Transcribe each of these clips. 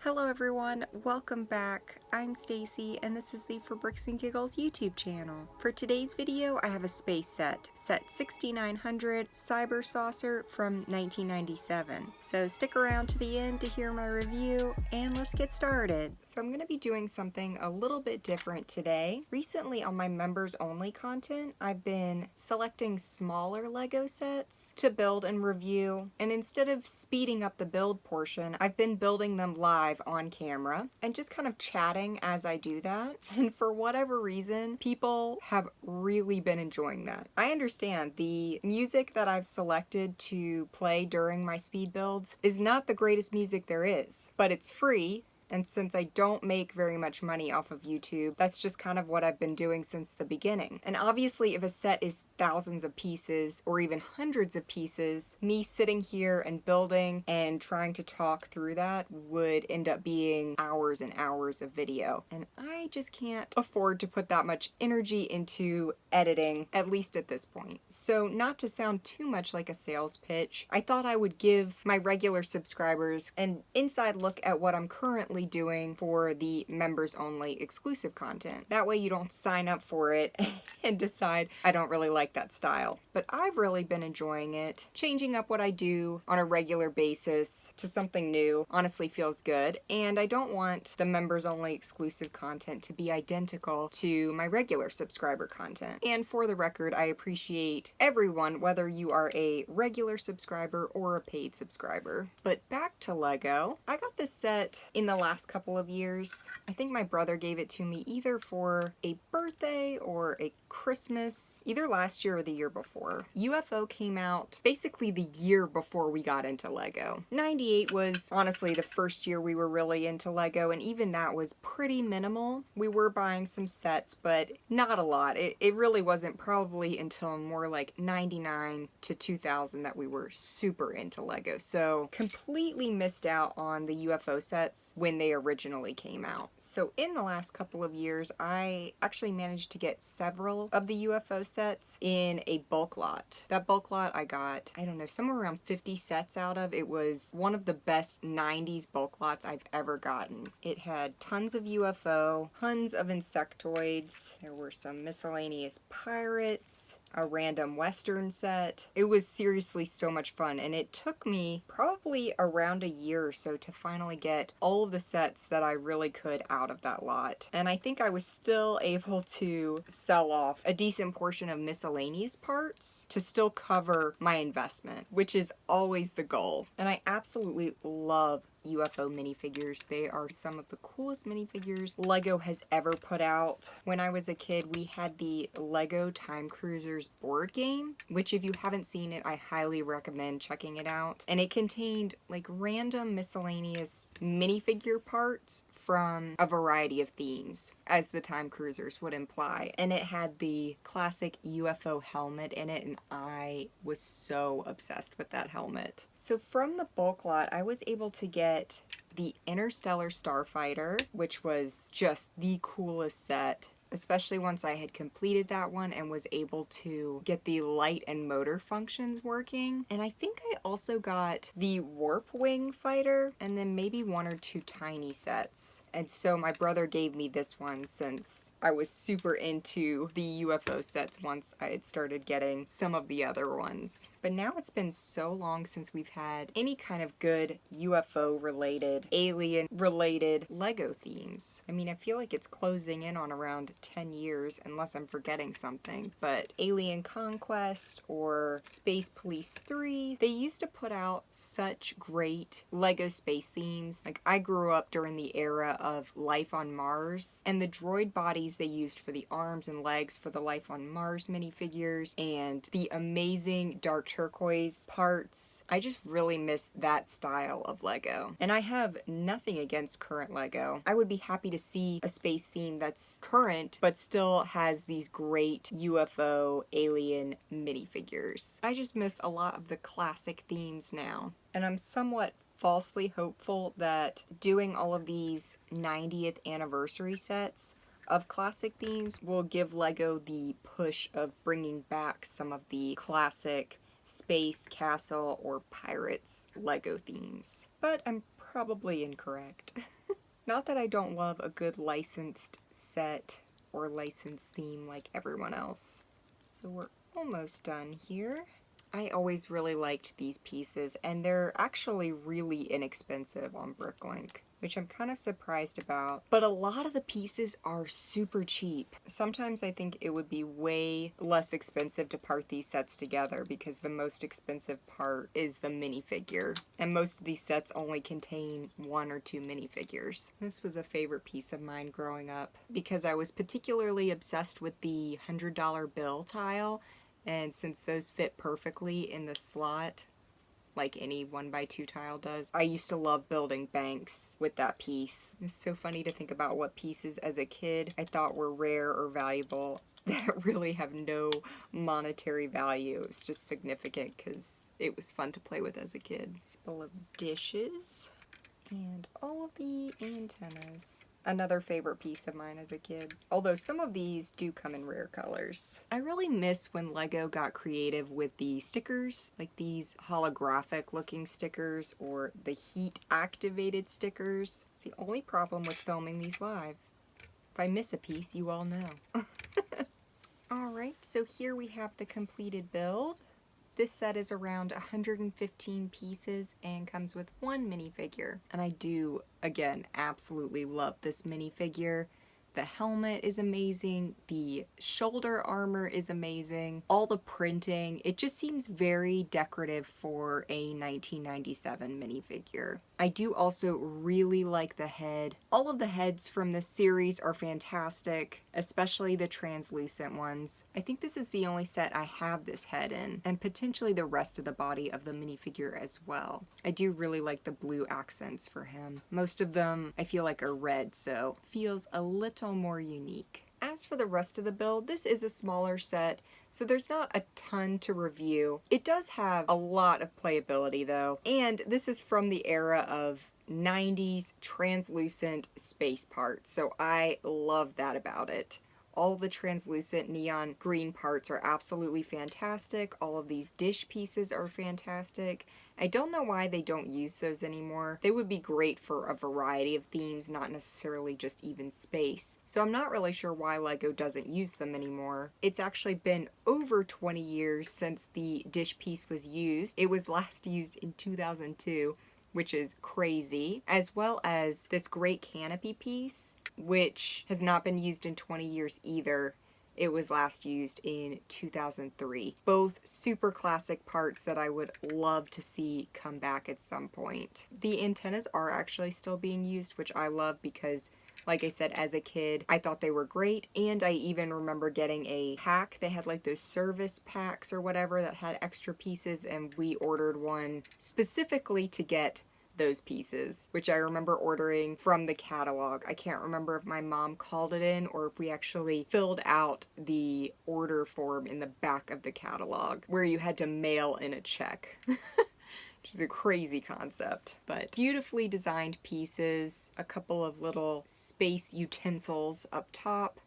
Hello everyone, welcome back. I'm Stacy and this is the For Bricks and Giggles YouTube channel. For today's video I have a space set 6900 Cyber Saucer from 1997. So stick around to the end to hear my review and let's get started. So I'm going to be doing something a little bit different today. Recently on my members only content I've been selecting smaller Lego sets to build and review, and instead of speeding up the build portion I've been building them live on camera and just kind of chatting as I do that. And for whatever reason, people have really been enjoying that. I understand the music that I've selected to play during my speed builds is not the greatest music there is, but it's free. And since I don't make very much money off of YouTube, that's just kind of what I've been doing since the beginning. And obviously if a set is thousands of pieces or even hundreds of pieces, me sitting here and building and trying to talk through that would end up being hours and hours of video. And I just can't afford to put that much energy into editing, at least at this point. So not to sound too much like a sales pitch, I thought I would give my regular subscribers an inside look at what I'm currently doing for the members only exclusive content. That way you don't sign up for it and decide I don't really like that style. But I've really been enjoying it. Changing up what I do on a regular basis to something new honestly feels good, and I don't want the members only exclusive content to be identical to my regular subscriber content. And for the record, I appreciate everyone, whether you are a regular subscriber or a paid subscriber. But back to Lego. I got this set in the last couple of years. I think my brother gave it to me either for a birthday or a Christmas, either last year or the year before. UFO came out basically the year before we got into Lego. 98 was honestly the first year we were really into Lego, and even that was pretty minimal. We were buying some sets, but not a lot. It really wasn't probably until more like 99 to 2000 that we were super into Lego. So completely missed out on the UFO sets when they originally came out. So in the last couple of years, I actually managed to get several of the UFO sets in a bulk lot. That bulk lot I got, I don't know, somewhere around 50 sets out of. It was one of the best 90s bulk lots I've ever gotten. It had tons of UFO, tons of insectoids. There were some miscellaneous pirates, a random western set. It was seriously so much fun, and it took me probably around a year or so to finally get all of the sets that I really could out of that lot. And I think I was still able to sell off a decent portion of miscellaneous parts to still cover my investment, which is always the goal. And I absolutely love UFO minifigures. They are some of the coolest minifigures Lego has ever put out. When I was a kid, we had the Lego Time Cruisers board game, which if you haven't seen it, I highly recommend checking it out. And it contained like random miscellaneous minifigure parts from a variety of themes, as the Time Cruisers would imply. And it had the classic UFO helmet in it, and I was so obsessed with that helmet. So from the bulk lot, I was able to get the Interstellar Starfighter, which was just the coolest set, especially once I had completed that one and was able to get the light and motor functions working. And I think I also got the Warp Wing Fighter and then maybe one or two tiny sets. And so my brother gave me this one since I was super into the UFO sets once I had started getting some of the other ones. But now it's been so long since we've had any kind of good UFO related, alien related Lego themes. I mean, I feel like it's closing in on around 10 years unless I'm forgetting something, but Alien Conquest or Space Police 3, they used to put out such great Lego space themes. Like, I grew up during the era of Life on Mars, and the droid bodies they used for the arms and legs for the Life on Mars minifigures and the amazing dark turquoise parts. I just really miss that style of Lego. And I have nothing against current Lego. I would be happy to see a space theme that's current but still has these great UFO alien minifigures. I just miss a lot of the classic themes now. And I'm somewhat falsely hopeful that doing all of these 90th anniversary sets of classic themes will give Lego the push of bringing back some of the classic space, castle, or pirates Lego themes. But I'm probably incorrect. Not that I don't love a good licensed set or licensed theme like everyone else. So we're almost done here. I always really liked these pieces, and they're actually really inexpensive on BrickLink, which I'm kind of surprised about. But a lot of the pieces are super cheap. Sometimes I think it would be way less expensive to part these sets together because the most expensive part is the minifigure. And most of these sets only contain 1 or 2 minifigures. This was a favorite piece of mine growing up because I was particularly obsessed with the $100 bill tile. And since those fit perfectly in the slot, like any 1x2 tile does, I used to love building banks with that piece. It's so funny to think about what pieces as a kid I thought were rare or valuable that really have no monetary value. It's just significant because it was fun to play with as a kid. Full of dishes and all of the antennas. Another favorite piece of mine as a kid. Although some of these do come in rare colors. I really miss when Lego got creative with the stickers, like these holographic looking stickers or the heat activated stickers. It's the only problem with filming these live. If I miss a piece, you all know. Alright, so here we have the completed build. This set is around 115 pieces and comes with 1 minifigure. And I do, again, absolutely love this minifigure. The helmet is amazing, the shoulder armor is amazing, all the printing, it just seems very decorative for a 1997 minifigure. I do also really like the head. All of the heads from this series are fantastic, especially the translucent ones. I think this is the only set I have this head in, and potentially the rest of the body of the minifigure as well. I do really like the blue accents for him. Most of them I feel like are red, so feels a little more unique. As for the rest of the build, this is a smaller set, so there's not a ton to review. It does have a lot of playability though, and this is from the era of 90s translucent space parts, so I love that about it. All the translucent neon green parts are absolutely fantastic. All of these dish pieces are fantastic. I don't know why they don't use those anymore. They would be great for a variety of themes, not necessarily just even space. So I'm not really sure why Lego doesn't use them anymore. It's actually been over 20 years since the dish piece was used. It was last used in 2002. Which is crazy, as well as this great canopy piece, which has not been used in 20 years either. It was last used in 2003. Both super classic parts that I would love to see come back at some point. The antennas are actually still being used, which I love because, like I said, as a kid, I thought they were great, and I even remember getting a pack. They had like those service packs or whatever that had extra pieces, and we ordered one specifically to get those pieces, which I remember ordering from the catalog. I can't remember if my mom called it in or if we actually filled out the order form in the back of the catalog, where you had to mail in a check. Which is a crazy concept, but beautifully designed pieces, a couple of little space utensils up top.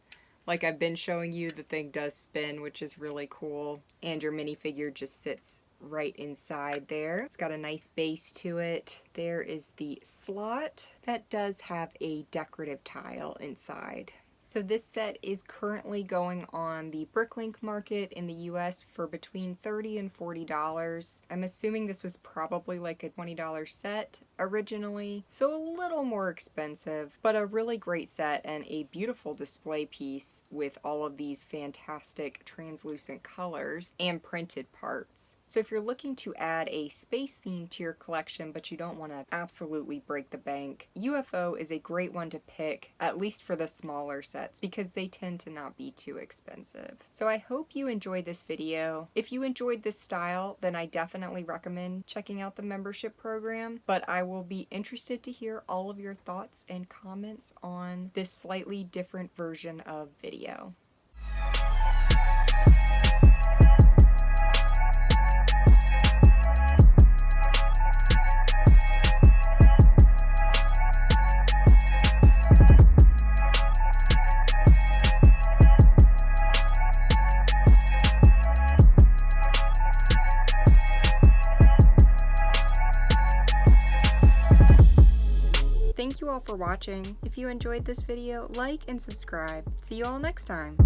Like I've been showing you, the thing does spin, which is really cool, and your minifigure just sits right inside there. It's got a nice base to it. There is the slot that does have a decorative tile inside. So this set is currently going on the BrickLink market in the US for between $30 and $40. I'm assuming this was probably like a $20 set originally, so a little more expensive, but a really great set and a beautiful display piece with all of these fantastic translucent colors and printed parts. So if you're looking to add a space theme to your collection but you don't want to absolutely break the bank, UFO is a great one to pick, at least for the smaller sets, because they tend to not be too expensive. So I hope you enjoyed this video. If you enjoyed this style, then I definitely recommend checking out the membership program, but I will be interested to hear all of your thoughts and comments on this slightly different version of video. Thank you all for watching. If you enjoyed this video, like and subscribe. See you all next time.